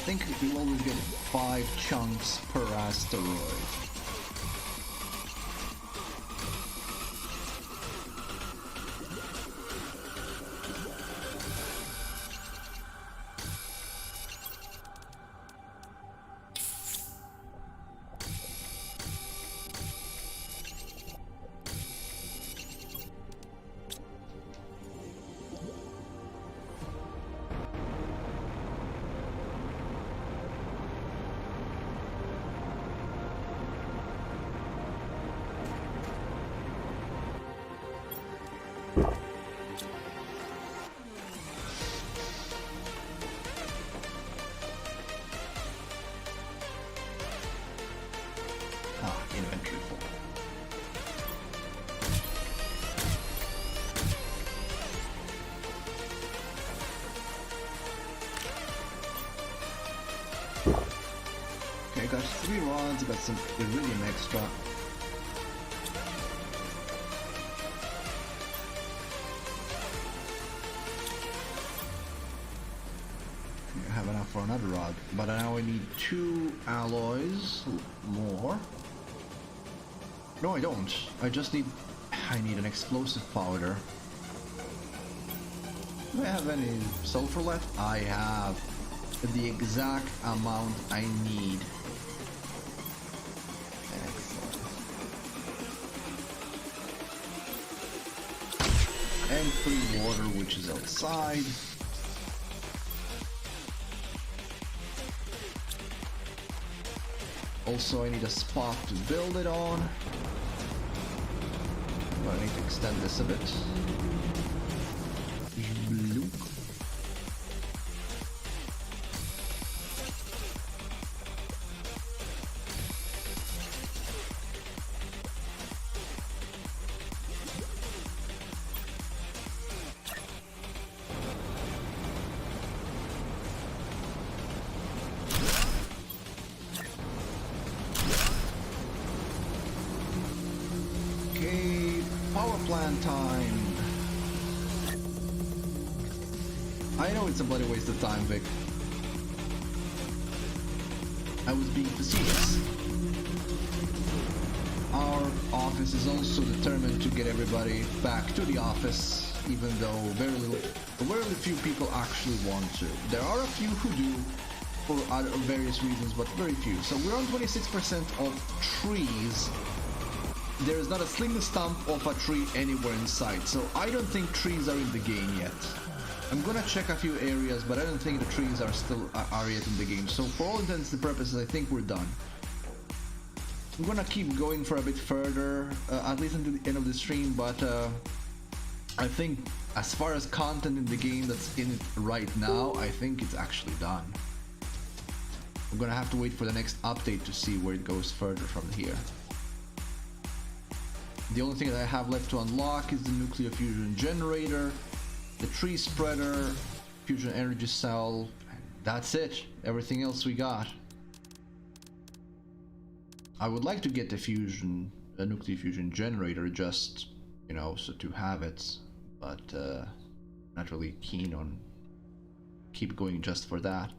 think you always get 5 chunks per asteroid. Inventory full. Okay, got 3 rods, got some iridium extra. I have enough for another rod, but now I need 2 alloys more. No, I don't. I need an explosive powder. Do I have any sulfur left? I have the exact amount I need. Excellent. And free water, which is outside. Also, I need a spot to build it on. But I need to extend this a bit. Bloop. Power plant time! I know it's a bloody waste of time, Vic. I was being facetious. Our office is also determined to get everybody back to the office, even though very few people actually want to. There are a few who do, for various reasons, but very few. So we're on 26% of trees. There is not a sling stump of a tree anywhere in sight, so I don't think trees are in the game yet. I'm gonna check a few areas, but I don't think the trees are yet in the game. So for all intents and purposes, I think we're done. I'm gonna keep going for a bit further, at least until the end of the stream, but I think as far as content in the game that's in it right now, I think it's actually done. I'm gonna have to wait for the next update to see where it goes further from here. The only thing that I have left to unlock is the nuclear fusion generator, the tree spreader, fusion energy cell. That's it. Everything else we got. I would like to get the nuclear fusion generator, just, you know, so to have it, but not really keen on keep going just for that.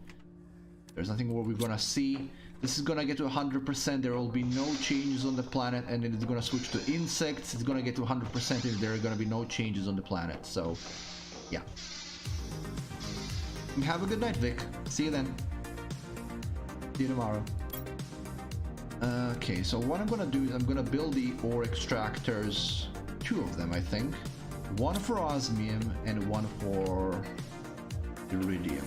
There's nothing more we're gonna see. This is gonna get to 100%, there will be no changes on the planet, and then it's gonna switch to insects. It's gonna get to 100% and there are gonna be no changes on the planet. So, yeah. Have a good night, Vic. See you then. See you tomorrow. Okay, so what I'm gonna do is I'm gonna build the ore extractors, 2 of them I think. One for osmium and one for iridium.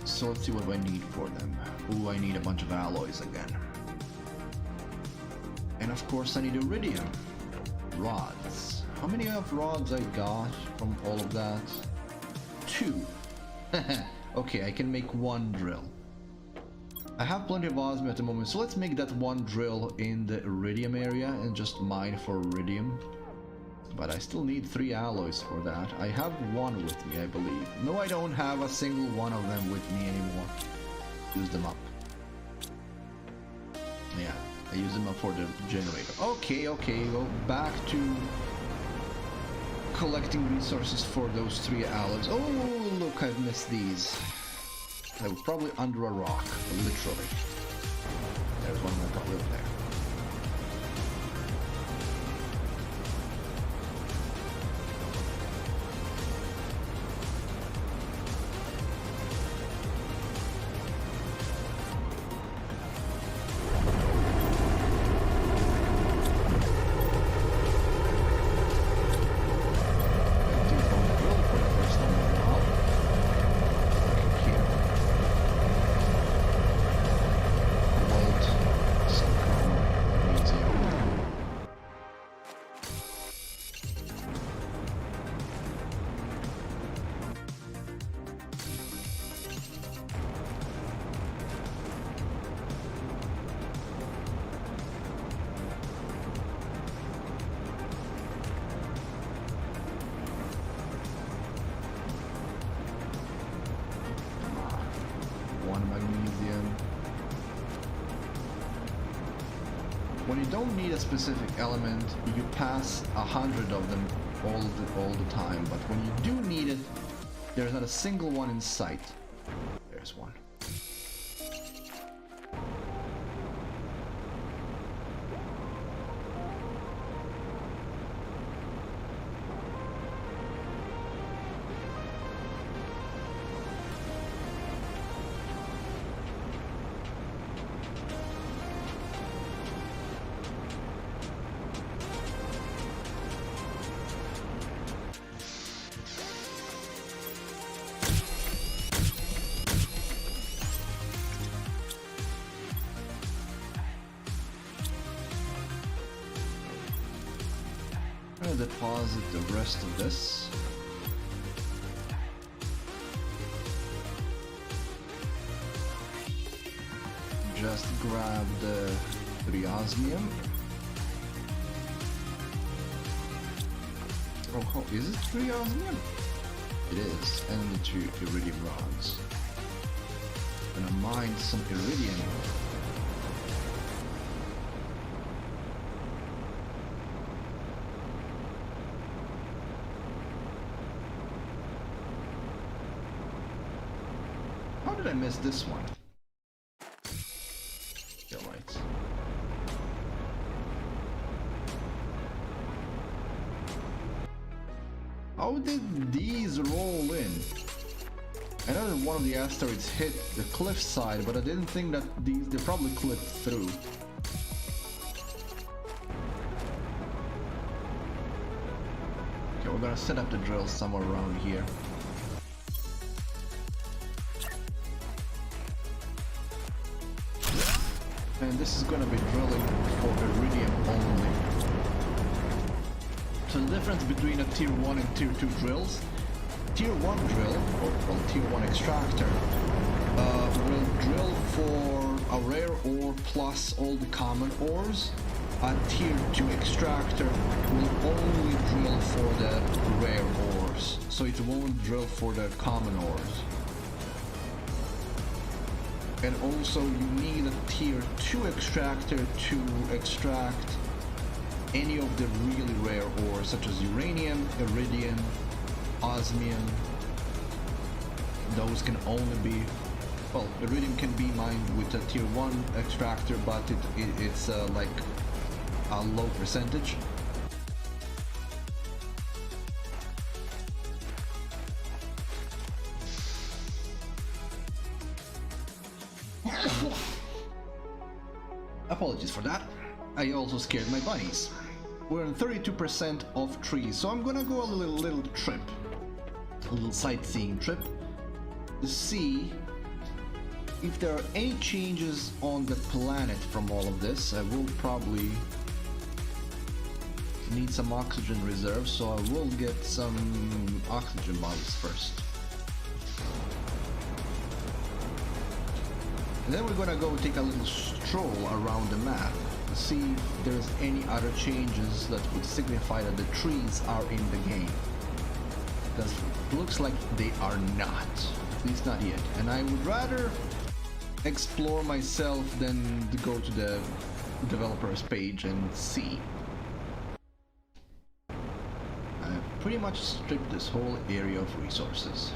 So let's see what I need for them. Ooh, I need a bunch of alloys again. And of course I need iridium. Rods. How many of rods I got from all of that? 2. Okay, I can make 1 drill. I have plenty of osmium at the moment, so let's make that 1 drill in the iridium area and just mine for iridium. But I still need 3 alloys for that. I have 1 with me, I believe. No, I don't have a single one of them with me anymore. Use them up. Yeah, I use them up for the generator. Okay, go back to collecting resources for those 3 alloys. Oh, look, I've missed these. They were probably under a rock, literally. There's one that got lived there. When you don't need a specific element, you pass 100 of them all the time, but when you do need it, there's not a single one in sight. There's one. I'm gonna deposit the rest of this. Just grab the 3 osmium. Oh, is it 3 osmium? It is, and the 2 iridium rods. Gonna mine some iridium. How did I miss this one? You're right. How did these roll in? I know that one of the asteroids hit the cliff side, but I didn't think that they probably clipped through. Okay, we're gonna set up the drill somewhere around here. And this is going to be drilling for iridium only. So the difference between a tier 1 and tier 2 drills, tier 1 drill, or well, tier 1 extractor, will drill for a rare ore plus all the common ores. A tier 2 extractor will only drill for the rare ores, so it won't drill for the common ores. And also you need a tier 2 extractor to extract any of the really rare ores such as uranium, iridium, osmium. Those can only be, well, iridium can be mined with a tier 1 extractor, but it's like a low percentage. Apologies for that. I also scared my bunnies. We're on 32% of trees, so I'm gonna go a little trip, a little sightseeing trip, to see if there are any changes on the planet from all of this. I will probably need some oxygen reserves, so I will get some oxygen bottles first. And then we're gonna go take a little stroll around the map to see if there's any other changes that would signify that the trees are in the game. Because it looks like they are not, at least not yet. And I would rather explore myself than to go to the developers page and see. I pretty much strip this whole area of resources.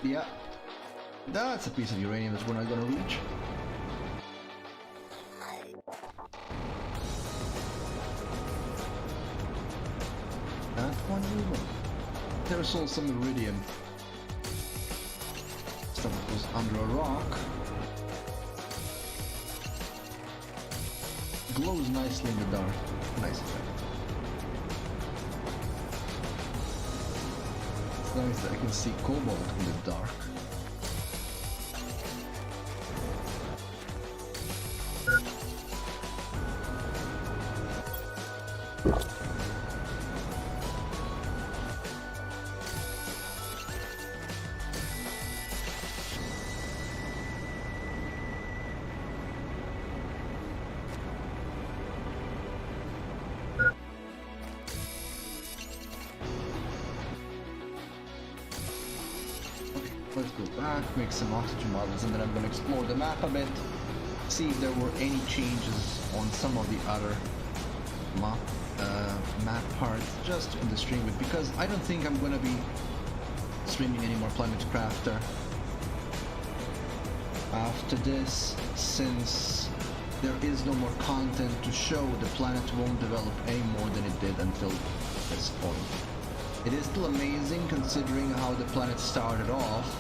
Yeah, that's a piece of uranium that we're not gonna reach. That one we won't. There's also some iridium stuff that was under a rock. Glows nicely in the dark. Nice effect. Nice that I can see cobalt in the dark. Let's go back, make some oxygen models, and then I'm going to explore the map a bit, see if there were any changes on some of the other map parts just in the stream with, because I don't think I'm going to be streaming any more Planet Crafter after this, since there is no more content to show. The planet won't develop any more than it did until this point. It is still amazing considering how the planet started off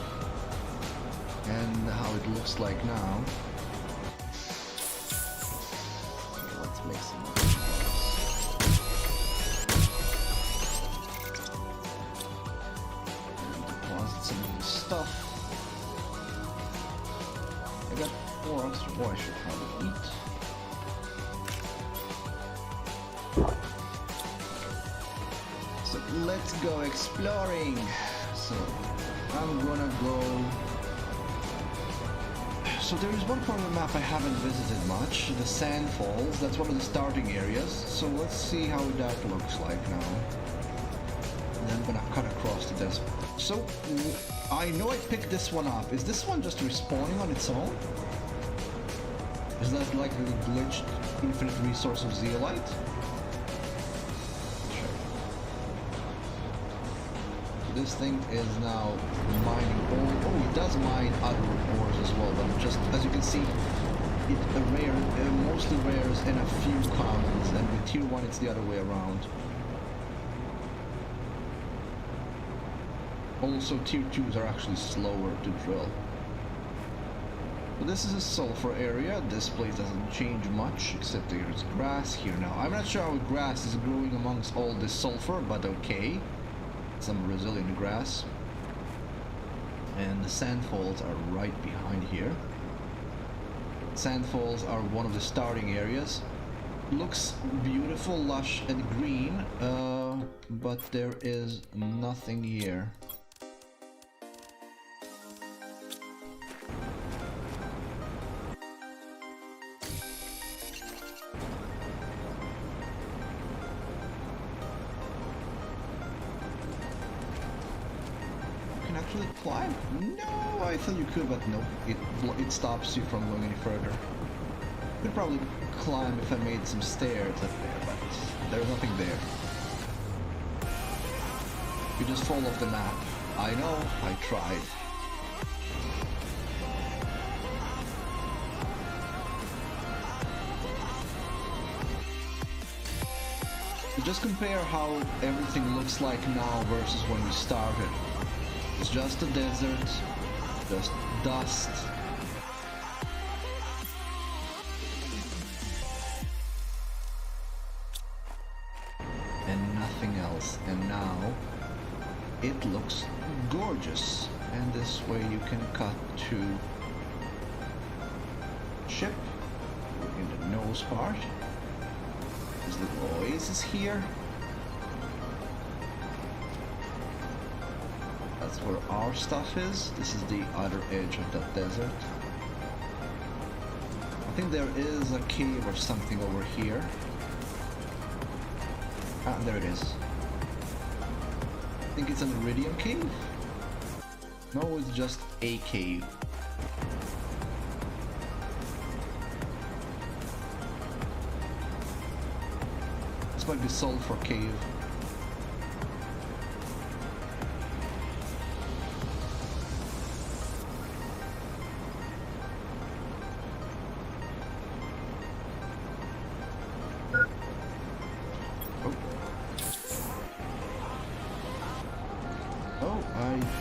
and how it looks like now. Okay, let's make some more and deposit some of this stuff. I got 4 oxygen. Oh, I should probably eat. So let's go exploring. So I'm gonna go. So there is one part of the map I haven't visited much, the Sand Falls. That's one of the starting areas. So let's see how that looks like now. And then I'm gonna cut across the desert. So I know I picked this one up. Is this one just respawning on its own? Is that like a glitched infinite resource of zeolite? This thing is now mining ore. Oh, it does mine other ores as well, but just as you can see, it mostly rares and a few commons, and with tier 1 it's the other way around. Also, tier 2s are actually slower to drill. But this is a sulfur area. This place doesn't change much, except there's grass here now. I'm not sure how grass is growing amongst all this sulfur, but okay. Some Brazilian grass. And the sandfalls are right behind here. Sandfalls are one of the starting areas. Looks beautiful, lush and green, but there is nothing here. Actually climb? No, I thought you could, but no, it stops you from going any further. You could probably climb if I made some stairs up there, but there's nothing there. You just fall off the map. I know, I tried. Just compare how everything looks like now versus when we started. It's just a desert, just dust. And nothing else. And now it looks gorgeous. And this way you can cut to ship in the nose part. There's a little oasis here. That's where our stuff is. This is the other edge of that desert. think there is a cave or something over here. Ah, there it is. I think it's an iridium cave? No, it's just a cave. This might be sulfur cave.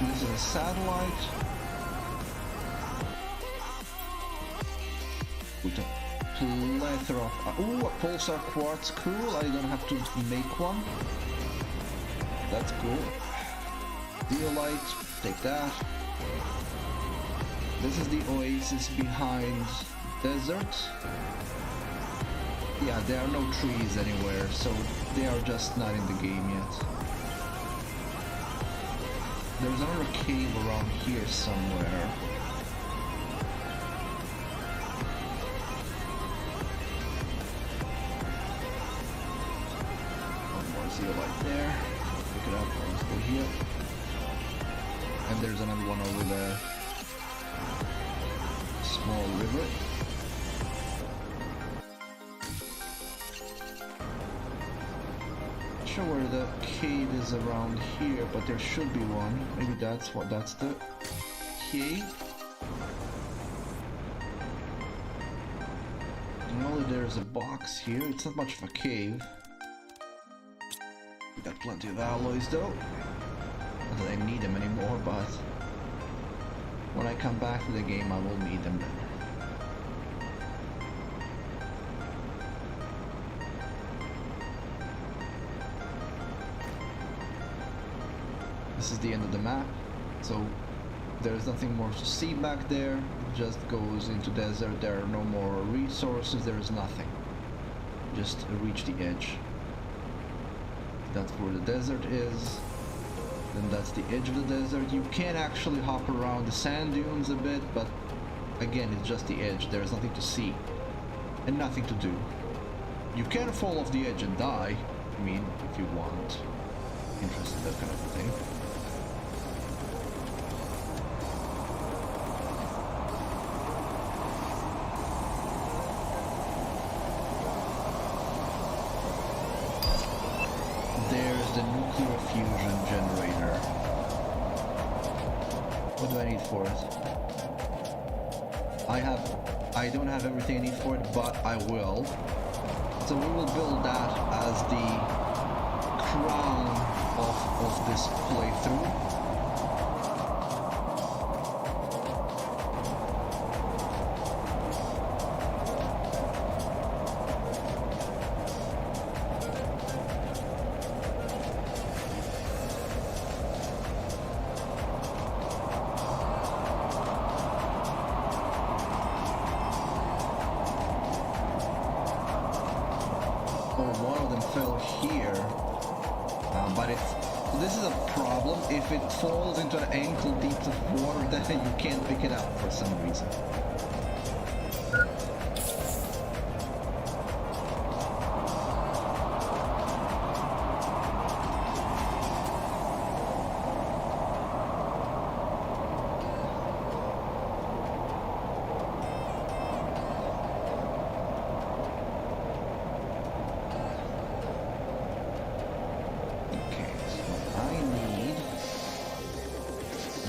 This is a satellite. With a plethora of... Ooh, a pulsar quartz. Cool. I don't have to make one. That's cool. Zeolite. Take that. This is the oasis behind desert. Yeah, there are no trees anywhere, so they are just not in the game yet. There's another cave around here somewhere. One more zeolite there. Pick it up. Let's go here. And there's another one over there. Small river. Sure where the cave is around here, but there should be one. Maybe that's the cave. Well, there's a box here. It's not much of a cave. We got plenty of alloys though. Not that I need them anymore, but when I come back to the game I will need them then. This is the end of the map, so there's nothing more to see back there. It just goes into desert. There are no more resources. There is nothing. Just reach the edge. That's where the desert is. Then that's the edge of the desert. You can actually hop around the sand dunes a bit, but again, it's just the edge. There's nothing to see and nothing to do. You can fall off the edge and die. I mean, if you want. Interested in that kind of thing. There's the nuclear fusion generator. What do I need for it? I don't have everything I need for it, but I will. So we will build that as the crown of this playthrough. One of them fell here, but this is a problem. If it falls into an ankle deep of water, then you can't pick it up for some reason.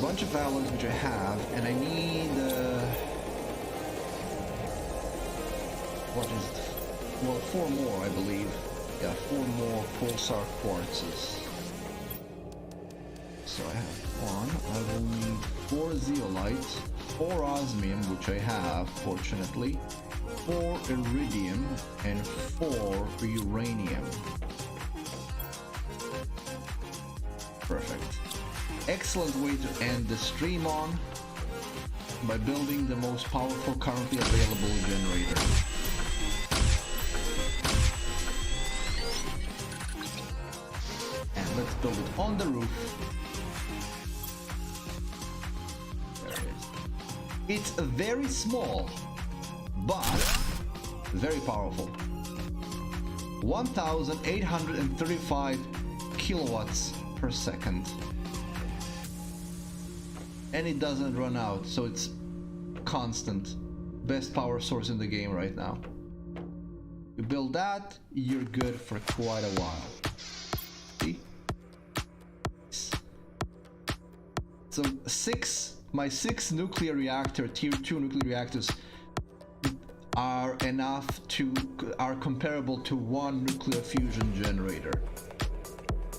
Bunch of alloys which I have, and I need what is it? Well, 4 more I believe. Yeah, 4 more pulsar quartzes. So I have 1. I will need 4 zeolite, 4 osmium, which I have fortunately, 4 iridium, and 4 uranium. Perfect. Excellent way to end the stream on, by building the most powerful currently available generator. And let's build it on the roof. There it is. It's very small, but very powerful. 1,835 kilowatts per second. And it doesn't run out, so it's constant. Best power source in the game right now. You build that, you're good for quite a while. See? So my six nuclear reactor, tier 2 nuclear reactors are comparable to one nuclear fusion generator.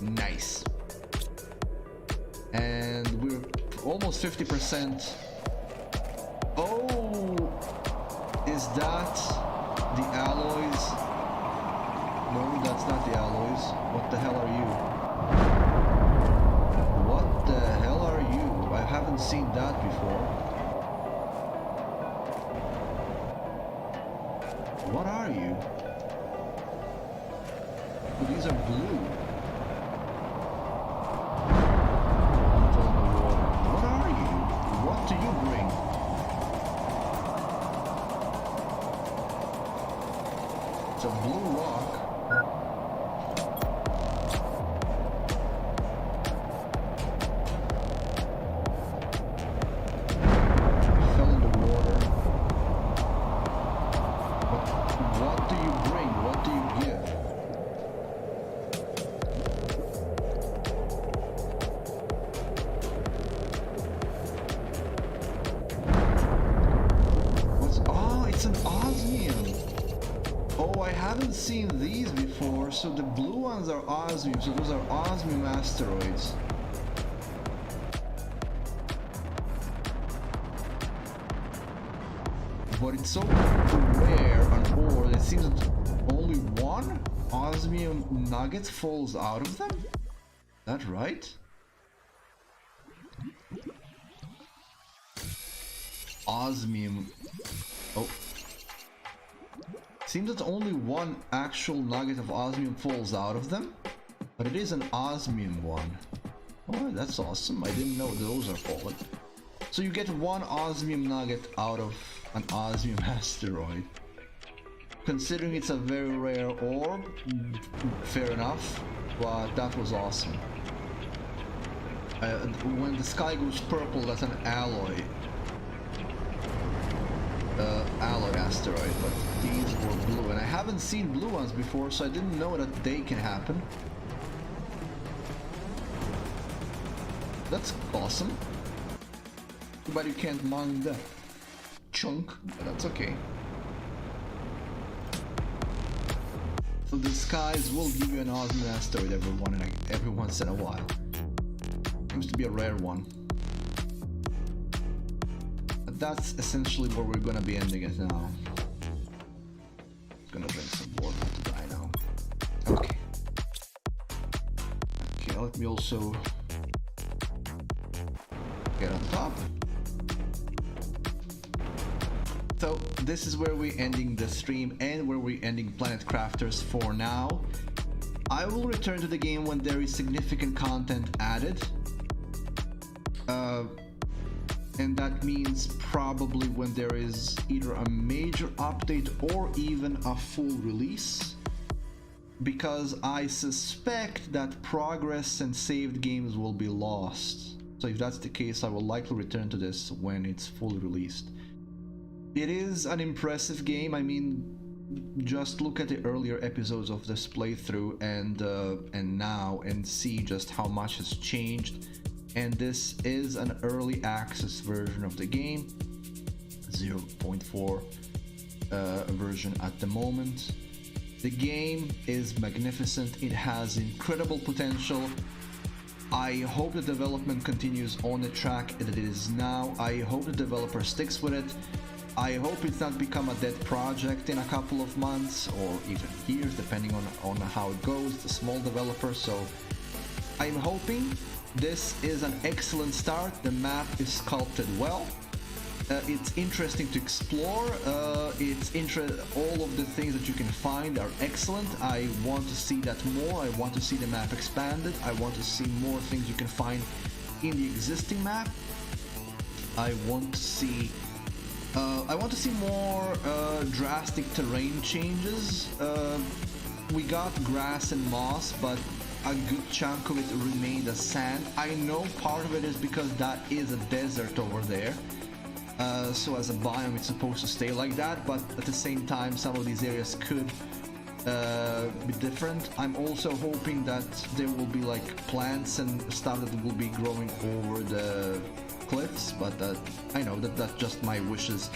Nice. And we're almost 50%. Oh, is that the alloys? No, that's not the alloys. What the hell are you? What the hell are you? I haven't seen that before. What are you? Oh, these are blue. What are you? What do you bring? It's a blue rock. Fell in the water. What do you bring? What do you give? It's an osmium. Oh, I haven't seen these before. So the blue ones are osmium. So those are osmium asteroids. But it's so rare an ore. It seems that only one osmium nugget falls out of them. Is that right? Osmium. Oh. Seems that only one actual nugget of osmium falls out of them, but it is an osmium one. Oh, that's awesome. I didn't know those are fallen. So you get one osmium nugget out of an osmium asteroid. Considering it's a very rare orb, fair enough, but that was awesome. When the sky goes purple, that's an alloy asteroid, but these were blue, and I haven't seen blue ones before, so I didn't know that they can happen. That's awesome. But you can't mine the chunk, but that's okay. So the skies will give you an osmium asteroid every once in a while. Seems to be a rare one. That's essentially where we're gonna be ending it now. Gonna drink some water to die now. Okay. Okay, let me also get on top. So this is where we're ending the stream and where we're ending Planet Crafters for now. I will return to the game when there is significant content added. And that means probably when there is either a major update or even a full release, because I suspect that progress and saved games will be lost. So if that's the case, I will likely return to this when it's fully released. It is an impressive game. I mean, just look at the earlier episodes of this playthrough and now and see just how much has changed. And this is an early access version of the game, 0.4 version at the moment. The game is magnificent. It has incredible potential. I hope the development continues on the track that it is now. I hope the developer sticks with it. I hope it's not become a dead project in a couple of months or even years, depending on how it goes. It's a small developer, so I'm hoping this is an excellent start. The map is sculpted well. It's interesting to explore. All of the things that you can find are excellent. I want to see that more. I want to see the map expanded. I want to see more things you can find in the existing map. I want to see I want to see more drastic terrain changes. We got grass and moss, but a good chunk of it remained as sand. I know part of it is because that is a desert over there. So as a biome it's supposed to stay like that, but at the same time some of these areas could be different. I'm also hoping that there will be like plants and stuff that will be growing over the cliffs, but I know that's just my wishes.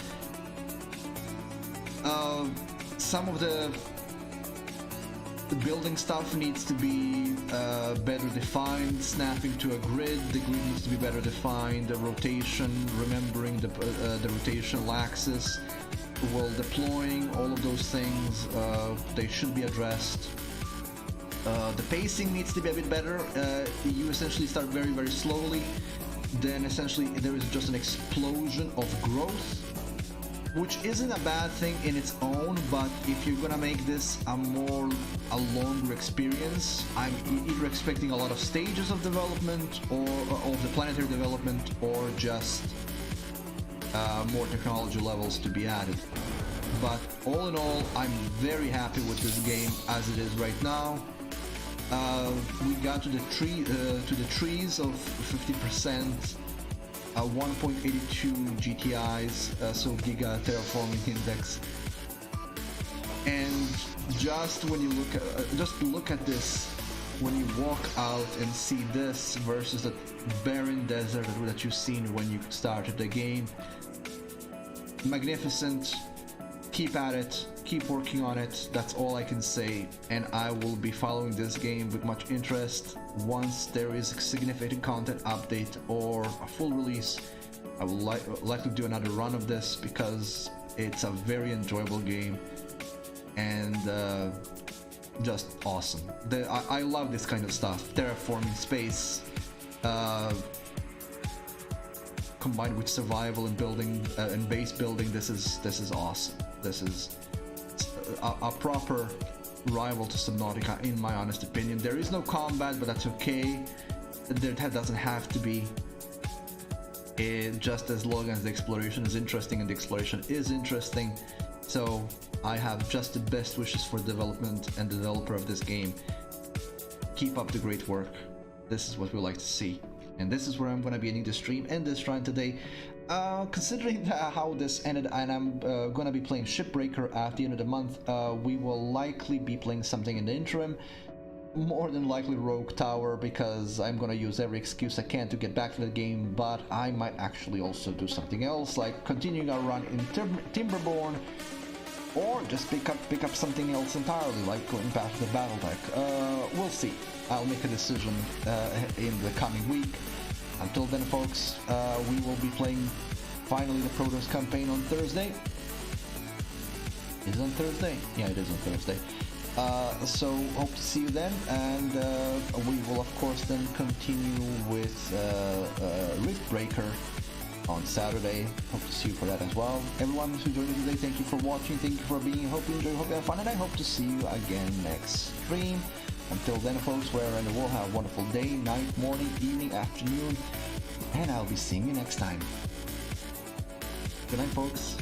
Some of the building stuff needs to be better defined, snapping to a grid. The grid needs to be better defined. The rotation, remembering the rotational axis while deploying, all of those things, they should be addressed. The pacing needs to be a bit better. You essentially start very, very slowly, then essentially there is just an explosion of growth, which isn't a bad thing in its own, but if you're gonna make this a longer experience, I'm either expecting a lot of stages of development or of the planetary development, or just more technology levels to be added. But all in all, I'm very happy with this game as it is right now. We got to the trees of 50%. 1.82 GTIs, so Giga Terraforming Index, and just when you look at this, when you walk out and see this versus the barren desert that you've seen when you started the game, magnificent. Keep at it, keep working on it, that's all I can say, and I will be following this game with much interest. Once there is a significant content update or a full release, I would like to do another run of this, because it's a very enjoyable game and just awesome. I love this kind of stuff, terraforming space, combined with survival and building and base building. This is awesome. This is a proper rival to Subnautica, in my honest opinion. There is no combat, but that's okay. That doesn't have to be. Just as long as the exploration is interesting, and the exploration is interesting. So I have just the best wishes for development and the developer of this game. Keep up the great work. This is what we like to see. And this is where I'm going to be ending the stream and this run today. Considering how this ended, and I'm going to be playing Shipbreaker at the end of the month, we will likely be playing something in the interim. More than likely Rogue Tower, because I'm going to use every excuse I can to get back to the game, but I might actually also do something else, like continuing our run in Timberborn, or just pick up something else entirely, like going back to the Battletech. We'll see. I'll make a decision in the coming week. Until then, folks, we will be playing finally the Protoss campaign on Thursday. Is it on Thursday? Yeah, it is on Thursday. So hope to see you then, and we will of course then continue with Riftbreaker on Saturday. Hope to see you for that as well. Everyone who joined me today, thank you for watching, thank you for being here. Hope you enjoy, hope you have fun, and I hope to see you again next stream. Until then, folks, wherever in the world, have a wonderful day, night, morning, evening, afternoon, and I'll be seeing you next time. Good night, folks.